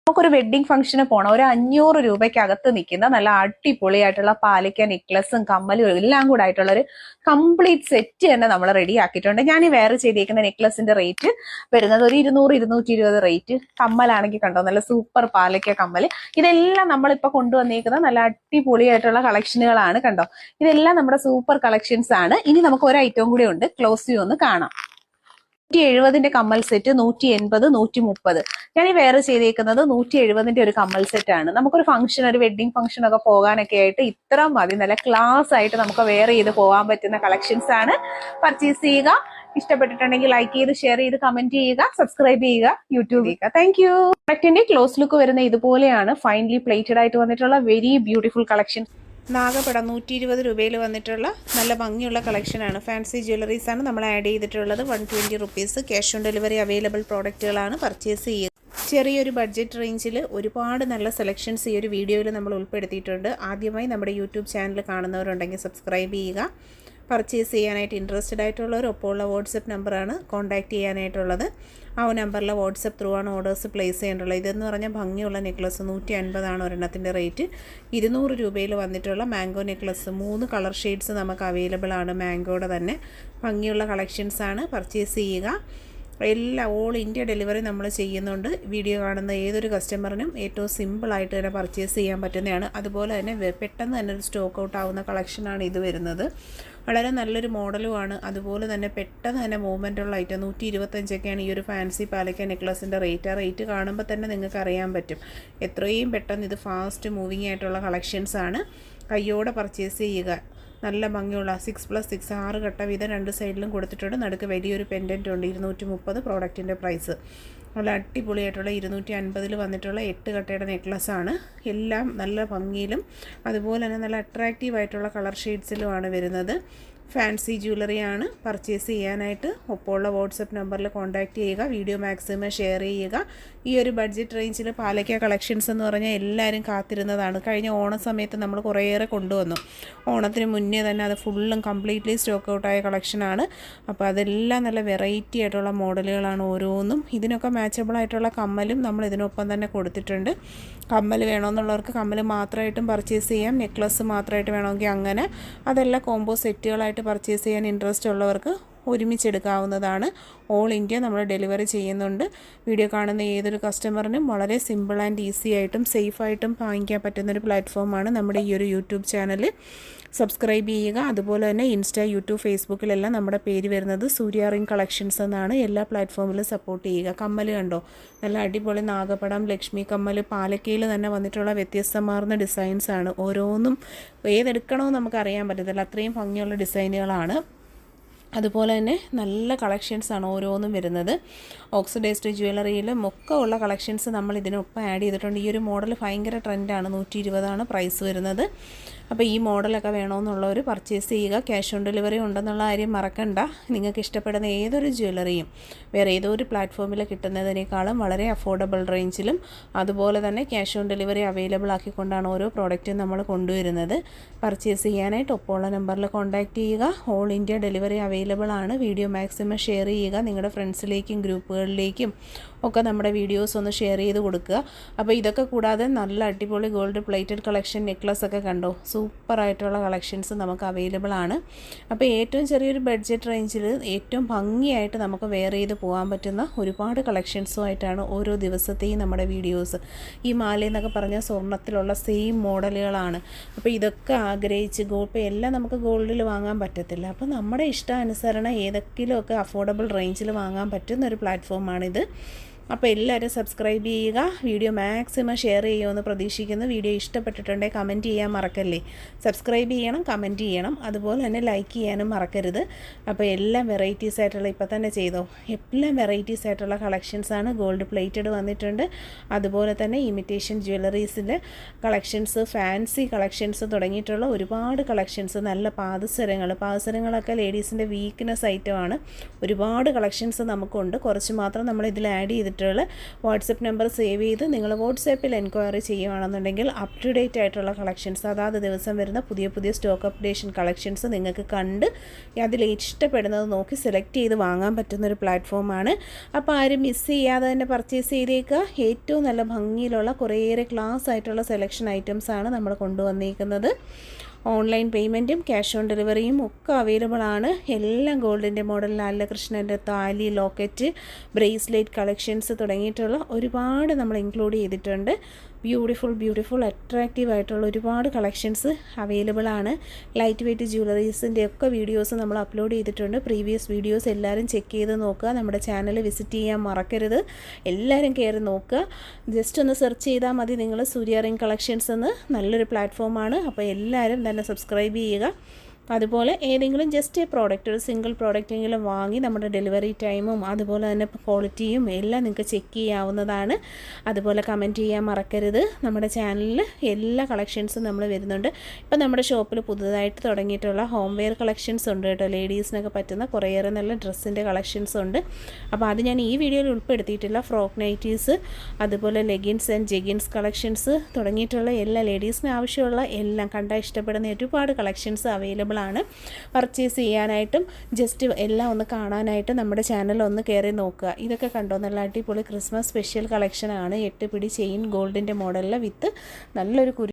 നമുക്കൊരു വെഡ്ഡിംഗ് ഫംഗ്ഷന് പോകണം, ഒരു 500 രൂപയ്ക്കകത്ത് നിൽക്കുന്ന നല്ല അടിപൊളിയായിട്ടുള്ള പാലിക്ക നെക്ലസും കമ്മലും എല്ലാം കൂടെ ആയിട്ടുള്ള ഒരു കംപ്ലീറ്റ് സെറ്റ് തന്നെ നമ്മൾ റെഡി ആക്കിയിട്ടുണ്ട്. ഞാൻ ഈ വെയർ ചെയ്തേക്കുന്ന നെക്ലസിന്റെ റേറ്റ് വരുന്നത് ഒരു 200-220 റേറ്റ്. കമ്മലാണെങ്കിൽ കണ്ടോ നല്ല സൂപ്പർ പാലിക്ക കമ്മല്. ഇതെല്ലാം നമ്മളിപ്പോ കൊണ്ടുവന്നേക്കുന്ന നല്ല അടിപൊളിയായിട്ടുള്ള കളക്ഷനുകളാണ്. കണ്ടോ, ഇതെല്ലാം നമ്മുടെ സൂപ്പർ കളക്ഷൻസ് ആണ്. ഇനി നമുക്ക് ഒരു ഐറ്റം കൂടെ ഉണ്ട്, ക്ലോസ് വ്യൂ ഒന്ന് കാണാം. 170 കമ്മൽ സെറ്റ്, 180, 130. ഞാൻ ഈ വെയർ ചെയ്തേക്കുന്നത് 170 ഒരു കമ്മൽ സെറ്റ് ആണ്. നമുക്കൊരു ഫംഗ്ഷൻ, ഒരു വെഡ്ഡിംഗ് ഫംഗ്ഷൻ ഒക്കെ പോകാനൊക്കെ ആയിട്ട് ഇത്ര മതി. നല്ല ക്ലാസ് ആയിട്ട് നമുക്ക് വെയർ ചെയ്ത് പോകാൻ പറ്റുന്ന കളക്ഷൻസ് ആണ്. പർച്ചേസ് ചെയ്യുക. ഇഷ്ടപ്പെട്ടിട്ടുണ്ടെങ്കിൽ ലൈക്ക് ചെയ്ത്, ഷെയർ ചെയ്ത്, കമന്റ് ചെയ്യുക, സബ്സ്ക്രൈബ് ചെയ്യുക, യൂട്യൂബ് ചെയ്യുക. Thank you. പ്രൊഡക്റ്റിന്റെ ക്ലോസ് ലുക്ക് വരുന്ന ഇതുപോലെയാണ്. ഫൈനലി പ്ലേറ്റഡ് ആയിട്ട് വന്നിട്ടുള്ള വെരി ബ്യൂട്ടിഫുൾ കളക്ഷൻ. നാഗപടം 120 രൂപയിൽ വന്നിട്ടുള്ള നല്ല ഭംഗിയുള്ള കളക്ഷനാണ്. ഫാൻസി ജ്വല്ലറീസ് ആണ് നമ്മൾ ആഡ് ചെയ്തിട്ടുള്ളത്. 120 rupees. Cash on delivery available പ്രോഡക്റ്റുകളാണ്. പർച്ചേസ് ചെയ്യുക. ചെറിയൊരു ബഡ്ജറ്റ് റേഞ്ചിൽ ഒരുപാട് നല്ല സെലക്ഷൻസ് ഈ ഒരു വീഡിയോയിൽ നമ്മൾ ഉൾപ്പെടുത്തിയിട്ടുണ്ട്. ആദ്യമായി നമ്മുടെ യൂട്യൂബ് ചാനൽ കാണുന്നവരുണ്ടെങ്കിൽ സബ്സ്ക്രൈബ് ചെയ്യുക. പർച്ചേസ് ചെയ്യാനായിട്ട് ഇൻട്രസ്റ്റഡ് ആയിട്ടുള്ളവർ ഒപ്പമുള്ള വാട്സപ്പ് നമ്പറാണ് കോൺടാക്റ്റ് ചെയ്യാനായിട്ടുള്ളത്. ആ നമ്പറിലെ വാട്സപ്പ് ത്രൂ ആണ് ഓർഡേഴ്സ് പ്ലേസ് ചെയ്യേണ്ടുള്ളത്. ഇതെന്ന് പറഞ്ഞാൽ ഭംഗിയുള്ള നെക്ലസ് 150 ഒരെണ്ണത്തിൻ്റെ റേറ്റ്. 200 രൂപയിൽ വന്നിട്ടുള്ള മാംഗോ നെക്ലസ് 3 കളർ ഷെയ്ഡ്സ് നമുക്ക് അവൈലബിൾ ആണ്. മാംഗോയുടെ തന്നെ ഭംഗിയുള്ള കളക്ഷൻസ് ആണ്. പർച്ചേസ് ചെയ്യുക. ഓൾ ഇന്ത്യ ഡെലിവറി നമ്മൾ ചെയ്യുന്നുണ്ട്. വീഡിയോ കാണുന്ന ഏതൊരു കസ്റ്റമറിനും ഏറ്റവും സിമ്പിളായിട്ട് തന്നെ പർച്ചേസ് ചെയ്യാൻ പറ്റുന്നതാണ്. അതുപോലെ തന്നെ പെട്ടെന്ന് തന്നെ ഒരു സ്റ്റോക്ക് ഔട്ട് ആവുന്ന കളക്ഷനാണ് ഇത് വരുന്നത്. വളരെ നല്ലൊരു മോഡലുമാണ്. അതുപോലെ തന്നെ പെട്ടെന്ന് തന്നെ മൂവ്മെൻ്റ് ഉള്ള ഐറ്റം. 125ഒക്കെയാണ് ഈ ഒരു ഫാൻസി പാലക്ക നെക്ലസിൻ്റെ റേറ്റ്. ആ റേറ്റ് കാണുമ്പോൾ തന്നെ നിങ്ങൾക്ക് അറിയാൻ പറ്റും എത്രയും പെട്ടെന്ന് ഇത് ഫാസ്റ്റ് മൂവിങ് ആയിട്ടുള്ള കളക്ഷൻസ് ആണ്. കയ്യോടെ പർച്ചേസ് ചെയ്യുക. നല്ല ഭംഗിയുള്ള 6+6 6 ഘട്ട വീതം 2 സൈഡിലും കൊടുത്തിട്ടുണ്ട്. നടുക്ക് വലിയൊരു പെൻഡൻറ്റ് ഉണ്ട്. 230 പ്രോഡക്റ്റിൻ്റെ പ്രൈസ്. നല്ല അടിപൊളിയായിട്ടുള്ള 250 വന്നിട്ടുള്ള 8 ഘട്ടയുടെ നെക്ലസ്സാണ്. എല്ലാം നല്ല ഭംഗിയിലും അതുപോലെ തന്നെ നല്ല അട്രാക്റ്റീവായിട്ടുള്ള കളർ ഷെയ്ഡ്സിലുമാണ് വരുന്നത്. ഫാൻസി ജ്വല്ലറിയാണ്. പർച്ചേസ് ചെയ്യാനായിട്ട് ഒപ്പമുള്ള വാട്സപ്പ് നമ്പറിൽ കോൺടാക്റ്റ് ചെയ്യുക. വീഡിയോ മാക്സിമം ഷെയർ ചെയ്യുക. ഈ ഒരു ബഡ്ജറ്റ് റേഞ്ചിൽ പാലക്ക കളക്ഷൻസ് എന്ന് പറഞ്ഞാൽ എല്ലാവരും കാത്തിരുന്നതാണ്. കഴിഞ്ഞ ഓണ സമയത്ത് നമ്മൾ കുറേയേറെ കൊണ്ടുവന്നു. ഓണത്തിന് മുന്നേ തന്നെ അത് ഫുള്ളും കംപ്ലീറ്റ്ലി സ്റ്റോക്ക് ഔട്ടായ കളക്ഷനാണ്. അപ്പോൾ അതെല്ലാം നല്ല വെറൈറ്റി ആയിട്ടുള്ള മോഡലുകളാണ് ഓരോന്നും. ഇതിനൊക്കെ മാച്ചബിൾ ആയിട്ടുള്ള കമ്മലും നമ്മൾ ഇതിനൊപ്പം തന്നെ കൊടുത്തിട്ടുണ്ട്. കമ്മൽ വേണമെന്നുള്ളവർക്ക് കമ്മൽ മാത്രമായിട്ടും പർച്ചേസ് ചെയ്യാം. നെക്ലസ് മാത്രമായിട്ട് വേണമെങ്കിൽ അങ്ങനെ. അതെല്ലാം കോംബോ സെറ്റുകളായിട്ട് പർച്ചേസ് ചെയ്യാൻ ഇൻട്രസ്റ്റ് ഉള്ളവർക്ക് ഒരുമിച്ചെടുക്കാവുന്നതാണ്. ഓൾ ഇന്ത്യ നമ്മൾ ഡെലിവറി ചെയ്യുന്നുണ്ട്. വീഡിയോ കാണുന്ന ഏതൊരു കസ്റ്റമറിനും വളരെ സിമ്പിൾ ആൻഡ് ഈസി ആയിട്ടും സേഫായിട്ടും വാങ്ങിക്കാൻ പറ്റുന്നൊരു പ്ലാറ്റ്ഫോമാണ് നമ്മുടെ ഈ ഒരു യൂട്യൂബ് ചാനൽ. സബ്സ്ക്രൈബ് ചെയ്യുക. അതുപോലെ തന്നെ ഇൻസ്റ്റ, യൂട്യൂബ്, ഫേസ്ബുക്കിലെല്ലാം നമ്മുടെ പേര് വരുന്നത് സൂര്യ റിംഗ് കളക്ഷൻസ് എന്നാണ്. എല്ലാ പ്ലാറ്റ്ഫോമിലും സപ്പോർട്ട് ചെയ്യുക. കമ്മൽ കണ്ടോ, നല്ല അടിപൊളി നാഗപടം, ലക്ഷ്മി കമ്മൽ, പാലക്കയിൽ തന്നെ വന്നിട്ടുള്ള വ്യത്യസ്തമാർന്ന ഡിസൈൻസാണ്. ഓരോന്നും ഏതെടുക്കണമെന്ന് നമുക്കറിയാൻ പറ്റത്തില്ല, അത്രയും ഭംഗിയുള്ള ഡിസൈനുകളാണ്. അതുപോലെ തന്നെ നല്ല കളക്ഷൻസാണ് ഓരോന്നും വരുന്നത്. ഓക്സിഡൈസ്ഡ് ജ്വല്ലറിയിലും ഒക്കെ ഉള്ള കളക്ഷൻസ് നമ്മൾ ഇതിനൊപ്പം ആഡ് ചെയ്തിട്ടുണ്ട്. ഈ ഒരു മോഡൽ ഭയങ്കര ട്രെൻഡാണ്. 120 പ്രൈസ് വരുന്നത്. അപ്പോൾ ഈ മോഡലൊക്കെ വേണമെന്നുള്ളവർ പർച്ചേസ് ചെയ്യുക. ക്യാഷ് ഓൺ ഡെലിവറി ഉണ്ടെന്നുള്ള കാര്യം മറക്കണ്ട. നിങ്ങൾക്ക് ഇഷ്ടപ്പെടുന്ന ഏതൊരു ജ്വല്ലറിയും വേറെ ഏതൊരു പ്ലാറ്റ്ഫോമിൽ കിട്ടുന്നതിനേക്കാളും വളരെ അഫോർഡബിൾ റേഞ്ചിലും അതുപോലെ തന്നെ ക്യാഷ് ഓൺ ഡെലിവറി അവൈലബിൾ ആക്കിക്കൊണ്ടാണ് ഓരോ പ്രോഡക്റ്റും നമ്മൾ കൊണ്ടുവരുന്നത്. പർച്ചേസ് ചെയ്യാനായിട്ട് ഒപ്പമുള്ള നമ്പറിൽ കോൺടാക്റ്റ് ചെയ്യുക. ഓൾ ഇന്ത്യ ഡെലിവറി അവൈലബിൾ ആണ്. വീഡിയോ മാക്സിമം ഷെയർ ചെയ്യുക. നിങ്ങളുടെ ഫ്രണ്ട്സിലേക്കും ഗ്രൂപ്പുകളിലേക്കും ഒക്കെ നമ്മുടെ വീഡിയോസ് ഒന്ന് ഷെയർ ചെയ്ത് കൊടുക്കുക. അപ്പോൾ ഇതൊക്കെ കൂടാതെ നല്ല അടിപൊളി ഗോൾഡ് പ്ലേറ്റഡ് കളക്ഷൻ നെക്ലസ് ഒക്കെ കണ്ടോ, സൂപ്പറായിട്ടുള്ള കളക്ഷൻസ് നമുക്ക് അവൈലബിൾ ആണ്. അപ്പോൾ ഏറ്റവും ചെറിയൊരു ബഡ്ജറ്റ് റേഞ്ചിൽ ഏറ്റവും ഭംഗിയായിട്ട് നമുക്ക് വെയർ ചെയ്ത് പോകാൻ പറ്റുന്ന ഒരുപാട് കളക്ഷൻസുമായിട്ടാണ് ഓരോ ദിവസത്തെയും നമ്മുടെ വീഡിയോസ്. ഈ മാലയെന്നൊക്കെ പറഞ്ഞാൽ സ്വർണ്ണത്തിലുള്ള സെയിം മോഡലുകളാണ്. അപ്പോൾ ഇതൊക്കെ ആഗ്രഹിച്ച് ഇപ്പോൾ എല്ലാം നമുക്ക് ഗോൾഡിൽ വാങ്ങാൻ പറ്റത്തില്ല. അപ്പോൾ നമ്മുടെ ഇഷ്ടാനുസരണം ഏതൊക്കെയൊക്കെ അഫോർഡബിൾ റേഞ്ചിൽ വാങ്ങാൻ പറ്റുന്ന ഒരു പ്ലാറ്റ്ഫോമാണിത്. അപ്പോൾ എല്ലാവരും സബ്സ്ക്രൈബ് ചെയ്യുക. വീഡിയോ മാക്സിമം ഷെയർ ചെയ്യുമെന്ന് പ്രതീക്ഷിക്കുന്നു. വീഡിയോ ഇഷ്ടപ്പെട്ടിട്ടുണ്ടെങ്കിൽ കമൻറ്റ് ചെയ്യാൻ മറക്കല്ലേ. സബ്സ്ക്രൈബ് ചെയ്യണം, കമൻറ്റ് ചെയ്യണം, അതുപോലെ തന്നെ ലൈക്ക് ചെയ്യാനും മറക്കരുത്. അപ്പോൾ എല്ലാം വെറൈറ്റീസ് ആയിട്ടുള്ള, ഇപ്പോൾ തന്നെ ചെയ്തോ, എല്ലാം വെറൈറ്റീസ് ആയിട്ടുള്ള കളക്ഷൻസാണ്. ഗോൾഡ് പ്ലേറ്റഡ് വന്നിട്ടുണ്ട്. അതുപോലെ തന്നെ ഇമിറ്റേഷൻ ജ്വല്ലറീസിൻ്റെ കളക്ഷൻസ്, ഫാൻസി കളക്ഷൻസ് തുടങ്ങിയിട്ടുള്ള ഒരുപാട് കളക്ഷൻസ്. നല്ല പാദസരങ്ങളൊക്കെ ലേഡീസിൻ്റെ വീക്ക്നെസ് ഐറ്റമാണ്. ഒരുപാട് കളക്ഷൻസ് നമുക്കുണ്ട്. കുറച്ച് മാത്രം നമ്മൾ ഇതിൽ ആഡ് ചെയ്തിട്ടുണ്ട്. ചെയ്തിട്ടുള്ള വാട്സപ്പ് നമ്പർ സേവ് ചെയ്ത് നിങ്ങൾ വാട്സാപ്പിൽ എൻക്വയറി ചെയ്യുകയാണെന്നുണ്ടെങ്കിൽ അപ് ടു ഡേറ്റ് ആയിട്ടുള്ള കളക്ഷൻസ് അതാത് ദിവസം വരുന്ന പുതിയ പുതിയ സ്റ്റോക്ക് അപ്ഡേഷൻ കളക്ഷൻസ് നിങ്ങൾക്ക് കണ്ട് അതിൽ ഇഷ്ടപ്പെടുന്നത് നോക്കി സെലക്ട് ചെയ്ത് വാങ്ങാൻ പറ്റുന്നൊരു പ്ലാറ്റ്ഫോമാണ്. അപ്പോൾ ആരും മിസ് ചെയ്യാതെ തന്നെ പർച്ചേസ് ചെയ്തേക്കുക. ഏറ്റവും നല്ല ഭംഗിയിലുള്ള കുറേയേറെ ക്ലാസ് ആയിട്ടുള്ള സെലക്ഷൻ ഐറ്റംസാണ് നമ്മൾ കൊണ്ടുവന്നിരിക്കുന്നത്. ഓൺലൈൻ പേയ്മെൻറ്റും ക്യാഷ് ഓൺ ഡെലിവറിയും ഒക്കെ അവൈലബിൾ ആണ്. എല്ലാം ഗോൾഡിൻ്റെ മോഡൽ, ലാലകൃഷ്ണൻ്റെ താലി, ലോക്കറ്റ്, ബ്രേസ്ലെറ്റ് കളക്ഷൻസ് തുടങ്ങിയിട്ടുള്ള ഒരുപാട് നമ്മൾ ഇൻക്ലൂഡ് ചെയ്തിട്ടുണ്ട്. ബ്യൂട്ടിഫുൾ അട്രാക്റ്റീവ് ആയിട്ടുള്ള ഒരുപാട് കളക്ഷൻസ് അവൈലബിൾ ആണ്. ലൈറ്റ് വെയ്റ്റ് ജ്വല്ലറീസിൻ്റെ ഒക്കെ വീഡിയോസ് നമ്മൾ അപ്ലോഡ് ചെയ്തിട്ടുണ്ട്. പ്രീവിയസ് വീഡിയോസ് എല്ലാവരും ചെക്ക് ചെയ്ത് നോക്കുക. നമ്മുടെ ചാനൽ വിസിറ്റ് ചെയ്യാൻ മറക്കരുത്. എല്ലാവരും കയറി നോക്കുക. ജസ്റ്റ് ഒന്ന് സെർച്ച് ചെയ്താൽ മതി നിങ്ങൾ സൂര്യ റിംഗ് കളക്ഷൻസ് എന്ന്. നല്ലൊരു പ്ലാറ്റ്ഫോമാണ്. അപ്പോൾ എല്ലാവരും തന്നെ സബ്സ്ക്രൈബ് ചെയ്യുക. അതുപോലെ ഏതെങ്കിലും ജസ്റ്റ് പ്രോഡക്റ്റ്, ഒരു സിംഗിൾ പ്രോഡക്റ്റെങ്കിലും വാങ്ങി നമ്മുടെ ഡെലിവറി ടൈമും അതുപോലെ തന്നെ ക്വാളിറ്റിയും എല്ലാം നിങ്ങൾക്ക് ചെക്ക് ചെയ്യാവുന്നതാണ്. അതുപോലെ കമൻറ്റ് ചെയ്യാൻ മറക്കരുത്. നമ്മുടെ ചാനലിൽ എല്ലാ കളക്ഷൻസും നമ്മൾ വരുന്നുണ്ട്. ഇപ്പം നമ്മുടെ ഷോപ്പിൽ പുതുതായിട്ട് തുടങ്ങിയിട്ടുള്ള ഹോം വെയർ കളക്ഷൻസ് ഉണ്ട് കേട്ടോ. ലേഡീസിനൊക്കെ പറ്റുന്ന കുറേയേറെ നല്ല ഡ്രസ്സിൻ്റെ കളക്ഷൻസ് ഉണ്ട്. അപ്പോൾ അത് ഞാൻ ഈ വീഡിയോയിൽ ഉൾപ്പെടുത്തിയിട്ടില്ല. ഫ്രോക്ക് നൈറ്റീസ്, അതുപോലെ ലെഗിൻസ് ആൻഡ് ജെഗിൻസ് കളക്ഷൻസ് തുടങ്ങിയിട്ടുള്ള എല്ലാ ലേഡീസിന് ആവശ്യമുള്ള എല്ലാം കണ്ടാൽ ഇഷ്ടപ്പെടുന്ന ഒരുപാട് കളക്ഷൻസ് അവൈലബിൾ ആണ്. പർച്ചേസ് ചെയ്യാനായിട്ടും ജസ്റ്റ് എല്ലാം ഒന്ന് കാണാനായിട്ട് നമ്മുടെ ചാനൽ ഒന്ന് കയറി നോക്കുക. ഇതൊക്കെ കണ്ടോ, നല്ല അടിപൊളി ക്രിസ്മസ് സ്പെഷ്യൽ കളക്ഷനാണ്. 8 പിടി ചെയിൻ ഗോൾഡിൻ്റെ മോഡലിൽ വിത്ത് നല്ലൊരു